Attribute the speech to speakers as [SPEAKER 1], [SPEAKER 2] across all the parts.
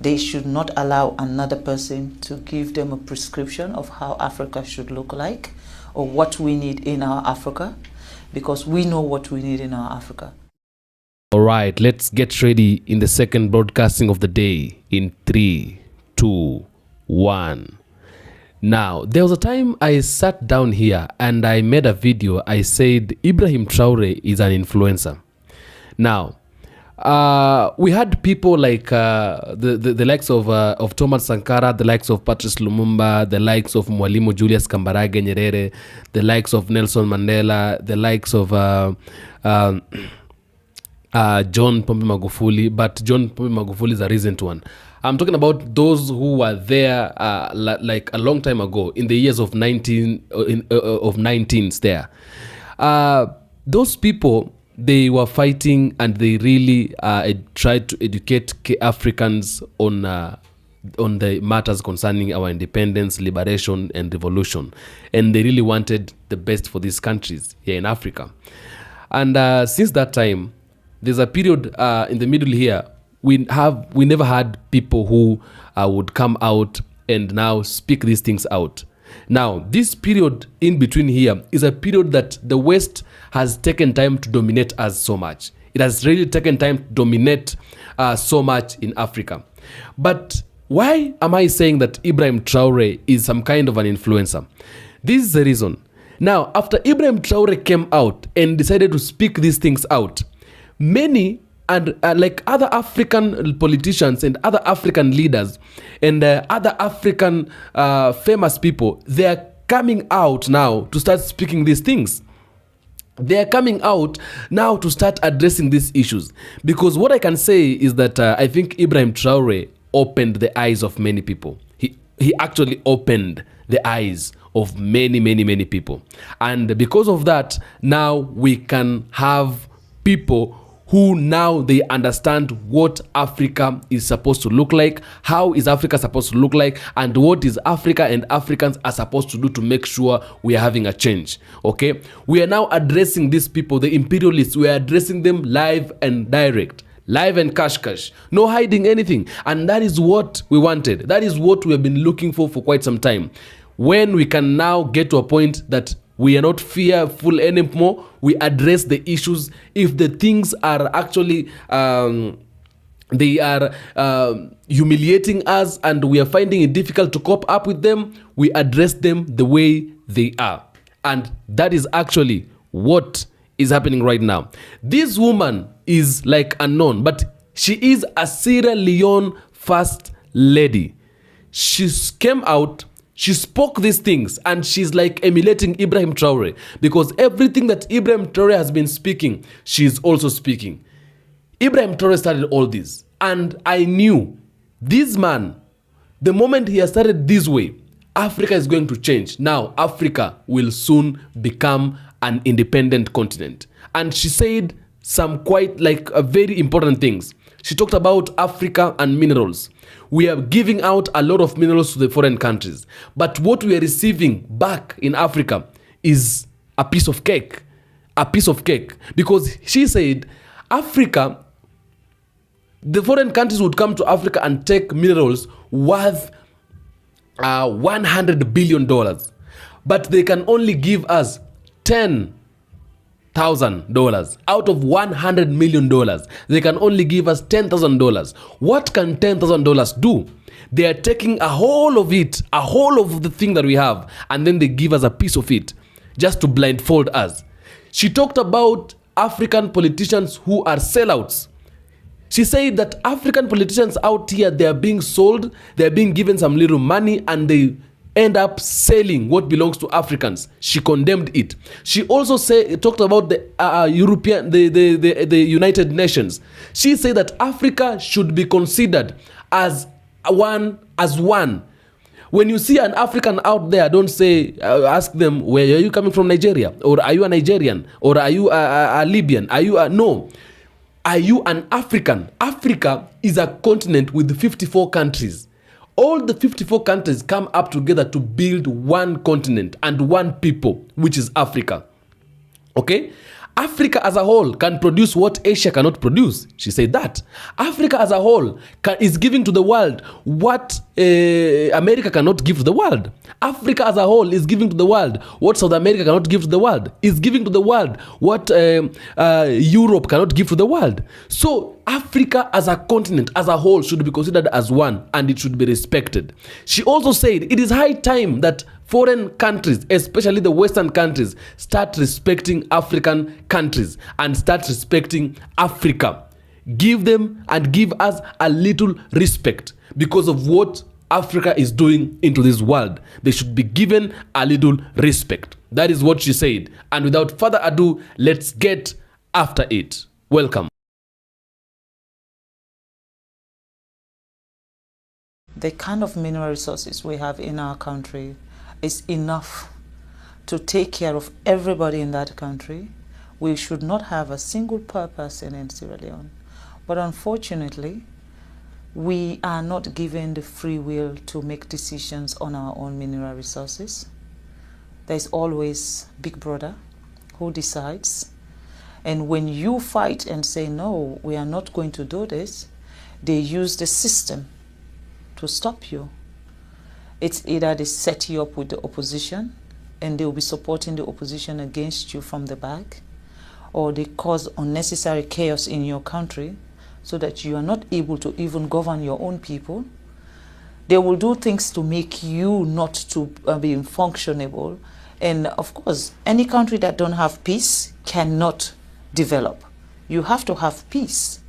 [SPEAKER 1] They should not allow another person to give them a prescription of how Africa should look like or what we need in our Africa, because we know what we need in our Africa.
[SPEAKER 2] All right, let's get ready in the second broadcasting of the day in 3, 2, 1. Now, there was a time I sat down here and I made a video. I said Ibrahim Traore is an influencer. Now, we had people like the likes of Thomas Sankara, the likes of Patrice Lumumba, the likes of Mwalimu Julius Kambarage Nyerere, the likes of Nelson Mandela, the likes of John Pombe Magufuli, but John Pombe Magufuli is a recent one. I'm talking about those who were there like a long time ago, in the years of 19s there. Those people, they were fighting and they really tried to educate Africans on the matters concerning our independence, liberation, and revolution. And they really wanted the best for these countries here in Africa. And since that time, there's a period in the middle here, we never had people who would come out and now speak these things out. Now, this period in between here is a period that the West has taken time to dominate us so much. It has really taken time to dominate so much in Africa. But why am I saying that Ibrahim Traore is some kind of an influencer? This is the reason. Now, after Ibrahim Traore came out and decided to speak these things out, many and like other African politicians and other African leaders and other African famous people, they are coming out now to start speaking these things. They are coming out now to start addressing these issues. Because what I can say is that I think Ibrahim Traore opened the eyes of many people. He actually opened the eyes of many people. And because of that, now we can have people who now they understand what Africa is supposed to look like, how is Africa supposed to look like, and what is Africa and Africans are supposed to do to make sure we are having a change. Okay, we are now addressing these people, the imperialists. We are addressing them live and direct, live and cash, no hiding anything. And that is what we wanted. That is what we have been looking for quite some time. When we can now get to a point that we are not fearful anymore, we address the issues. If the things are actually they are humiliating us and we are finding it difficult to cope up with them, we address them the way they are. And that is actually what is happening right now. This woman is like unknown, but she is a Sierra Leone first lady. She came out, she spoke these things, and she's like emulating Ibrahim Traore, because everything that Ibrahim Traore has been speaking, she's also speaking. Ibrahim Traore started all this, and I knew this man, the moment he has started this way, Africa is going to change. Now, Africa will soon become an independent continent. And she said some quite like very important things. She talked about Africa and minerals. We are giving out a lot of minerals to the foreign countries, but what we are receiving back in Africa is a piece of cake. A piece of cake. Because she said, Africa, the foreign countries would come to Africa and take minerals worth $100 billion, but they can only give us $10,000 out of $100 million. They can only give us $10,000. What can $10,000 do? They are taking a whole of it, a whole of the thing that we have, and then they give us a piece of it just to blindfold us. She talked about African politicians who are sellouts. She said that African politicians out here, they are being sold, they are being given some little money, and they end up selling what belongs to Africans. She condemned it. She also talked about the United Nations. She said that Africa should be considered as one. When you see an African out there, don't say, ask them, where are you coming from, Nigeria? Or are you a Nigerian? Or are you a Libyan? No. Are you an African? Africa is a continent with 54 countries. All the 54 countries come up together to build one continent and one people, which is Africa. Okay? Africa as a whole can produce what Asia cannot produce. She said that. Africa as a whole is giving to the world what America cannot give to the world. Africa as a whole is giving to the world what South America cannot give to the world. Is giving to the world what Europe cannot give to the world. So Africa as a continent, as a whole, should be considered as one, and it should be respected. She also said it is high time that foreign countries, especially the Western countries, start respecting African countries and start respecting Africa. Give them and give us a little respect because of what Africa is doing into this world. They should be given a little respect. That is what she said. And without further ado, let's get after it. Welcome.
[SPEAKER 1] The kind of mineral resources we have in our country is enough to take care of everybody in that country. We should not have a single poor person in Sierra Leone. But unfortunately, we are not given the free will to make decisions on our own mineral resources. There's always Big Brother who decides. And when you fight and say, no, we are not going to do this, they use the system to stop you. It's either they set you up with the opposition and they'll be supporting the opposition against you from the back, or they cause unnecessary chaos in your country so that you are not able to even govern your own people. They will do things to make you not to be functionable. And of course, any country that don't have peace cannot develop. You have to have peace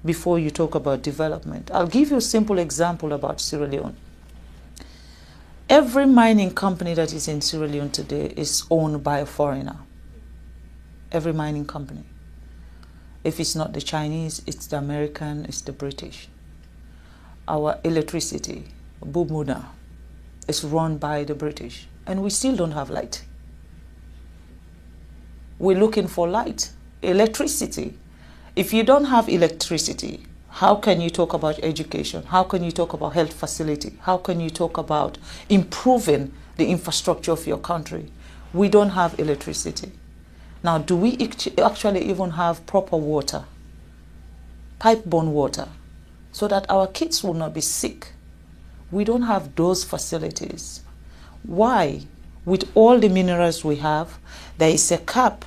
[SPEAKER 1] before you talk about development. I'll give you a simple example about Sierra Leone. Every mining company that is in Sierra Leone today is owned by a foreigner. Every mining company. If it's not the Chinese, it's the American, it's the British. Our electricity, Bumuna, is run by the British, and we still don't have light. We're looking for light, electricity. If you don't have electricity, how can you talk about education? How can you talk about health facility? How can you talk about improving the infrastructure of your country? We don't have electricity. Now, do we actually even have proper water, pipe-borne water, so that our kids will not be sick? We don't have those facilities. Why? With all the minerals we have, there is a cap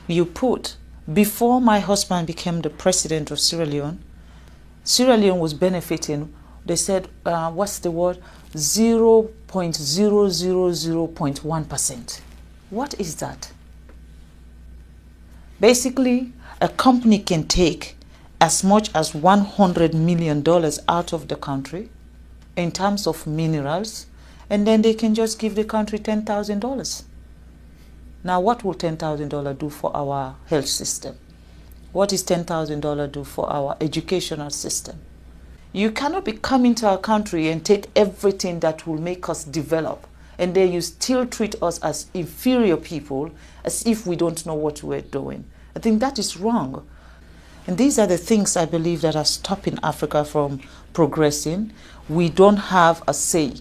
[SPEAKER 1] you put. Before my husband became the president of Sierra Leone was benefiting, they said, what's the word? 0.000.1%. What is that? Basically, a company can take as much as $100 million out of the country in terms of minerals, and then they can just give the country $10,000. Now, what will $10,000 do for our health system? What is $10,000 do for our educational system? You cannot be coming to our country and take everything that will make us develop, and then you still treat us as inferior people, as if we don't know what we're doing. I think that is wrong. And these are the things I believe that are stopping Africa from progressing. We don't have a say.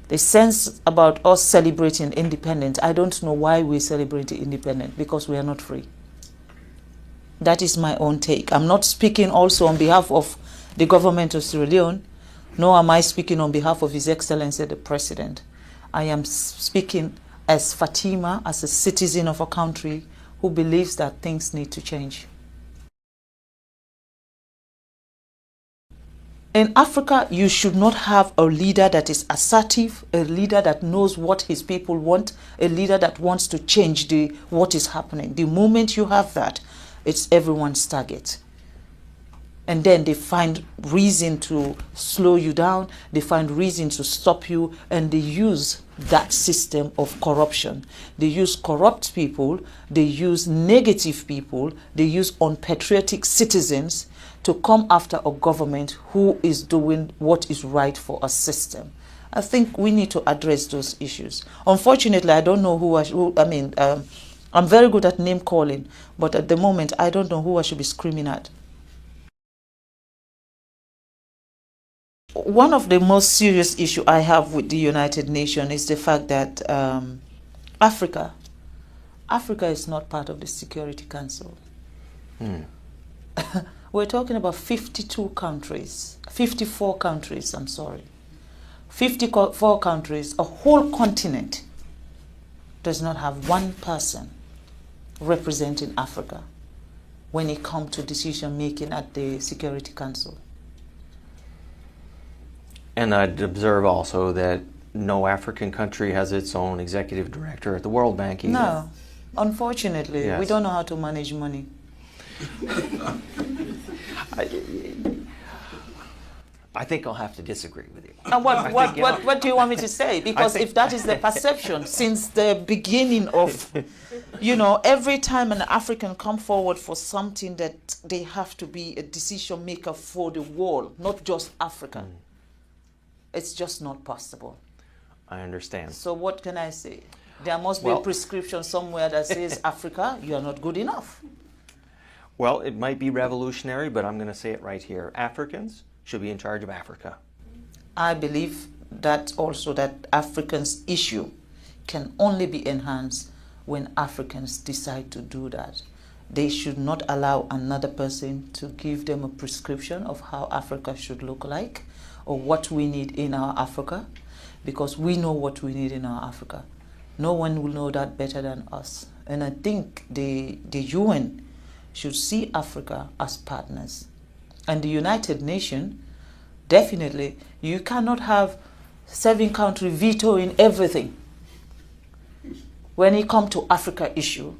[SPEAKER 1] The sense about us celebrating independence, I don't know why we celebrate independence, because we are not free. That is my own take. I'm not speaking also on behalf of the government of Sierra Leone, nor am I speaking on behalf of His Excellency the President. I am speaking as Fatima, as a citizen of a country who believes that things need to change. In Africa, you should not have a leader that is assertive, a leader that knows what his people want, a leader that wants to change what is happening. The moment you have that, it's everyone's target. And then they find reason to slow you down, they find reason to stop you, and they use that system of corruption. They use corrupt people, they use negative people, they use unpatriotic citizens to come after a government who is doing what is right for a system. I think we need to address those issues. Unfortunately, I don't know I'm very good at name calling, but at the moment, I don't know who I should be screaming at. One of the most serious issues I have with the United Nations is the fact that Africa Africa is not part of the Security Council. We're talking about 52 countries, 54 countries, I'm sorry. 54 countries, a whole continent does not have one person representing Africa when it comes to decision making at the Security Council.
[SPEAKER 3] And I'd observe also that no African country has its own executive director at the World Bank either.
[SPEAKER 1] No, unfortunately,
[SPEAKER 3] Yes.
[SPEAKER 1] we don't know how to manage money.
[SPEAKER 3] I think I'll have to disagree with you.
[SPEAKER 1] And what do you want me to say? Because if that is the perception since the beginning of, every time an African come forward for something, that they have to be a decision maker for the world, not just Africa. It's just not possible.
[SPEAKER 3] I understand.
[SPEAKER 1] So what can I say? There must be a prescription somewhere that says, Africa, you are not good enough.
[SPEAKER 3] Well, it might be revolutionary, but I'm going to say it right here. Africans should be in charge of Africa.
[SPEAKER 1] I believe that also that Africans' issue can only be enhanced when Africans decide to do that. They should not allow another person to give them a prescription of how Africa should look like or what we need in our Africa, because we know what we need in our Africa. No one will know that better than us. And I think the UN should see Africa as partners. And the United Nations, definitely, you cannot have 7 countries vetoing everything. When it comes to Africa issue,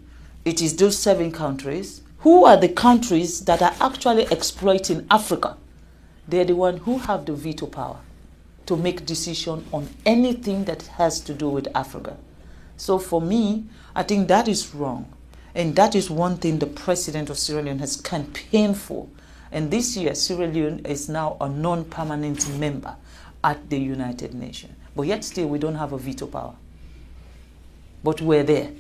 [SPEAKER 1] it is those 7 countries. Who are the countries that are actually exploiting Africa? They're the ones who have the veto power to make decision on anything that has to do with Africa. So for me, I think that is wrong. And that is one thing the president of Sierra Leone has campaigned for. And this year, Sierra Leone is now a non-permanent member at the United Nations. But yet still, we don't have a veto power. But we're there.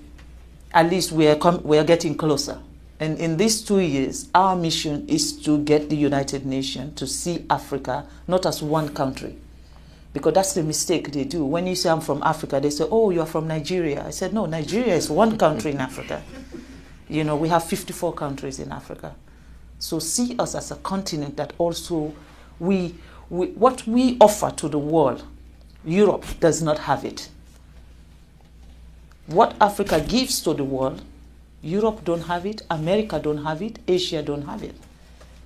[SPEAKER 1] At least we are getting closer. And in these 2 years, our mission is to get the United Nations to see Africa not as one country. Because that's the mistake they do. When you say I'm from Africa, they say, oh, you're from Nigeria. I said, no, Nigeria is one country in Africa. We have 54 countries in Africa. So see us as a continent that also, what we offer to the world, Europe does not have it. What Africa gives to the world, Europe don't have it, America don't have it, Asia don't have it.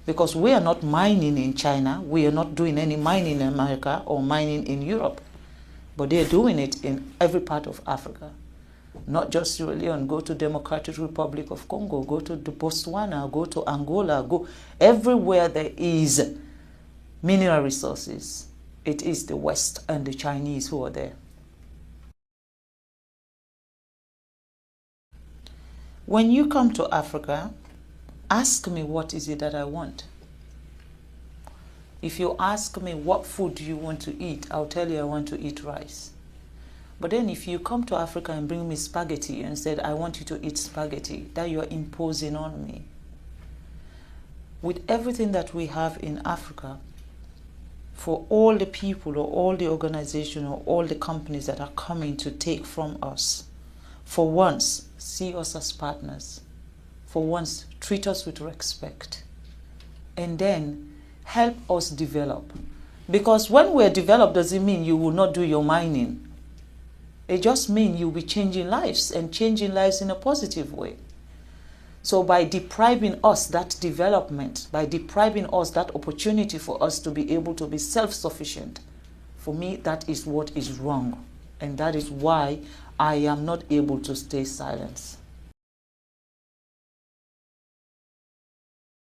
[SPEAKER 1] Because we are not mining in China, we are not doing any mining in America or mining in Europe. But they're doing it in every part of Africa. Not just Sierra Leone, go to Democratic Republic of Congo, go to Botswana, go to Angola, go everywhere there is mineral resources. It is the West and the Chinese who are there. When you come to Africa, ask me what is it that I want. If you ask me what food do you want to eat, I'll tell you I want to eat rice. But then if you come to Africa and bring me spaghetti and said, I want you to eat spaghetti, that you are imposing on me. With everything that we have in Africa, for all the people or all the organizations or all the companies that are coming to take from us, for once, see us as partners. For once, treat us with respect. And then help us develop. Because when we're developed, doesn't mean you will not do your mining. It just means you'll be changing lives and changing lives in a positive way. So by depriving us that development, by depriving us that opportunity for us to be able to be self-sufficient, for me, that is what is wrong. And that is why I am not able to stay silent.